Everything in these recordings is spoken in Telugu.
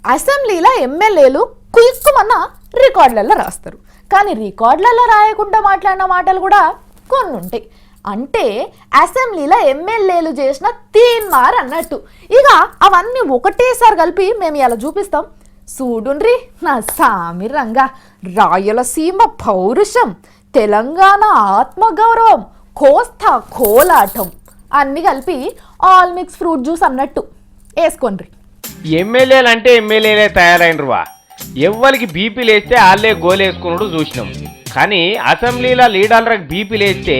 అసెంబ్లీలో ఎమ్మెల్యేలు కుయ్యమన్న రికార్డులలో రాస్తారు, కానీ రికార్డులలో రాయకుండా మాట్లాడిన మాటలు కూడా కొన్ని ఉంటాయి. అంటే అసెంబ్లీలో ఎమ్మెల్యేలు చేసిన తీన్మార్ అన్నట్టు. ఇక అవన్నీ ఒకటేసారి కలిపి మేము ఇలా చూపిస్తాం. చూడుండ్రి నా సామి రంగా, రాయలసీమ పౌరుషం, తెలంగాణ ఆత్మగౌరవం, కోస్తా కోలాటం అన్ని కలిపి ఆల్ మిక్స్ ఫ్రూట్ జ్యూస్ అన్నట్టు వేసుకోండి. ఎమ్మెల్యేలు అంటే ఎమ్మెల్యేలే తయారైనరువా, ఎవ్వరికి బీపీ లేస్తే వాళ్ళే గోలేసుకున్నాడు చూసినాం. కానీ అసెంబ్లీలో లీడర్లకు బీపీ లేస్తే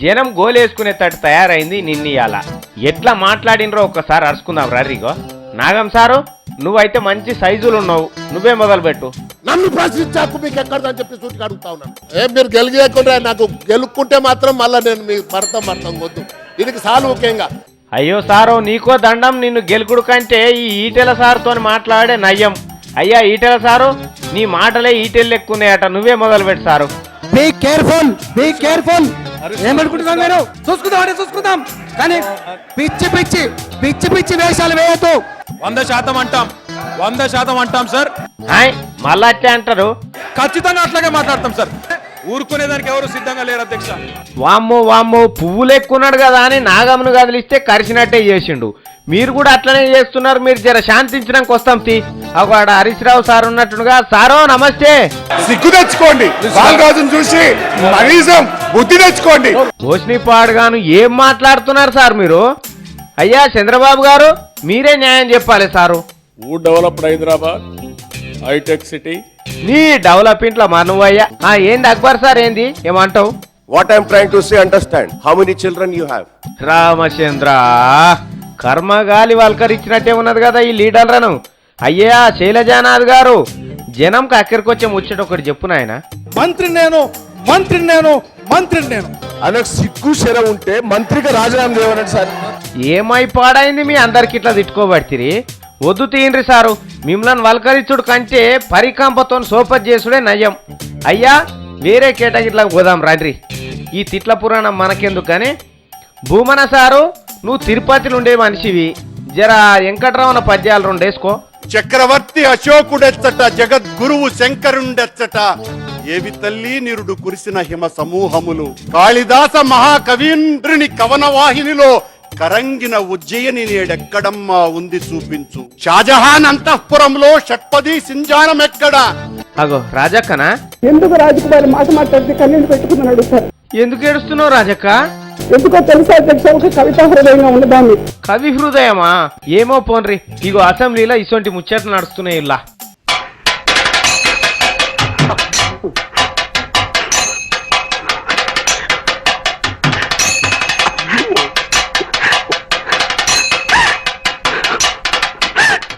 జనం గోలేసుకునేటట్టు తయారైంది నిన్నీయాల. ఎట్లా మాట్లాడినరో ఒక్కసారి అరుచుకుందాం రీగో. నాగం సారు, నువ్వైతే మంచి సైజులు ఉన్నావు, నువ్వే మొదలు పెట్టు. నన్ను ప్రశ్నించాకు మీకు ఎక్కడదని చెప్పి సూటికి అడుగుతా ఉన్నాను. మీరు గెలిగేయకుండా నాకు గెలుక్కుంటే మాత్రం మళ్ళీ నేను మీ భర్తం వద్దు, ఇది చాలు ముఖ్యంగా. అయ్యో సారో, నీకో దండం, నిన్ను గెలుకుడు కంటే ఈ ఈటెల సారుతో మాట్లాడే నయ్యం. అయ్యా ఈటెల సారు, నీ మాటలే ఈటెలు ఎక్కున్నాయట, నువ్వే మొదలు పెట్టు sir. Be careful, be careful. ఏమనుకుంటున్నాం మీరు? చూసుకుందాం కానీ పిచ్చి పిచ్చి పిచ్చి పిచ్చి వేషాలు వేయద్దు. 100% అంటాం సార్. మళ్ళా అట్లే అంటారు. ఖచ్చితంగా అట్లాగే మాట్లాడతాం సార్. ఊరుకునేదానికి ఎవరు సిద్ధంగా లేరు అధ్యక్ష. వామ్మో పువ్వులు ఎక్కున్నాడు కదా అని నాగమ్మను కదిలిస్తే కరిచినట్టే చేసిండు. మీరు కూడా అట్లనే చేస్తున్నారు. మీరు జర శాంతించడానికి వస్తాం తీ. అక్కడ హరీష్ రావు సార్ ఉన్నట్టుగా. సారో నమస్తే. సిగ్గు తెచ్చుకోండి, బాలరాజును చూసి కనీసం బుద్ధి తెచ్చుకోండి. భోష్ని పాడుగాను ఏం మాట్లాడుతున్నారు సార్ మీరు? అయ్యా చంద్రబాబు గారు, మీరే న్యాయం చెప్పాలి sir. Developed Hyderabad, hitech city. నీ డెవలప్మెంట్ లో మనవయ్యా. ఏంది అక్బర్ సార్, ఏంది ఏమంటావు? What I'm trying to say, understand. How many children you have? Ramachandra, కర్మగాలి వల్కరిచ్చినట్టే ఉన్నది కదా ఈ లీడర్లను. అయ్యా శైలజానాథ్ గారు, జనంకి అక్కడికి వచ్చే ముచ్చట ఒకటి చెప్పు నాయన. మంత్రి నేను అనకు సిగ్గు శర ఉంటే మంత్రిగా రాజీనామా చేయమనండి సార్. ఏమై పాడైంది మీ అందరికి ఇట్లా తిట్టుకోబడితిరి? వద్దు తీయండి సారు, మిమ్మల్ని వల్కరించుడు కంటే పరికంపతో సోపత్ చేసుడే నయం. అయ్యా వేరే కేటగిరీలకు పోదాం రండి. ఈ తిట్ల పురాణం మనకెందుకు కానీ. భూమన సారు, నువ్వు తిరుపతిలో ఉండే మనిషివి, జర వెంకటరమణ పద్యాలు రెండేసుకో. చక్రవర్తి అశోకుడెచ్చట, జగద్గురువు శంకరుండెచ్చట, ఏవి తల్లి నిరుడు కురిసిన హిమ సమూహములు, కాళిదాస మహాకవీంద్రుని కవనవాహినిలో కరంగిన ఉజ్జయిని నేడెక్కడమ్మా ఉంది చూపించు, షాజహాన్ అంతఃపురంలో షట్పది సింజానం ఎక్కడ. అగో రాజక్కనా? ఎందుకు రాజకుమారి మాట మాట్లాడితే కన్నీళ్ళు పెట్టుకున్నాడు సార్. ఎందుకు ఏడుస్తున్నావు రాజక్క? ఎందుకో తెలుసా అధ్యక్ష, ఒక కవితా హృదయంగా ఉన్నదాన్ని. కవి హృదయమా? ఏమో పోన్రి. ఇగో అసెంబ్లీలో ఇసొంటి ముచ్చట్లు నడుస్తున్నాయి ఇలా.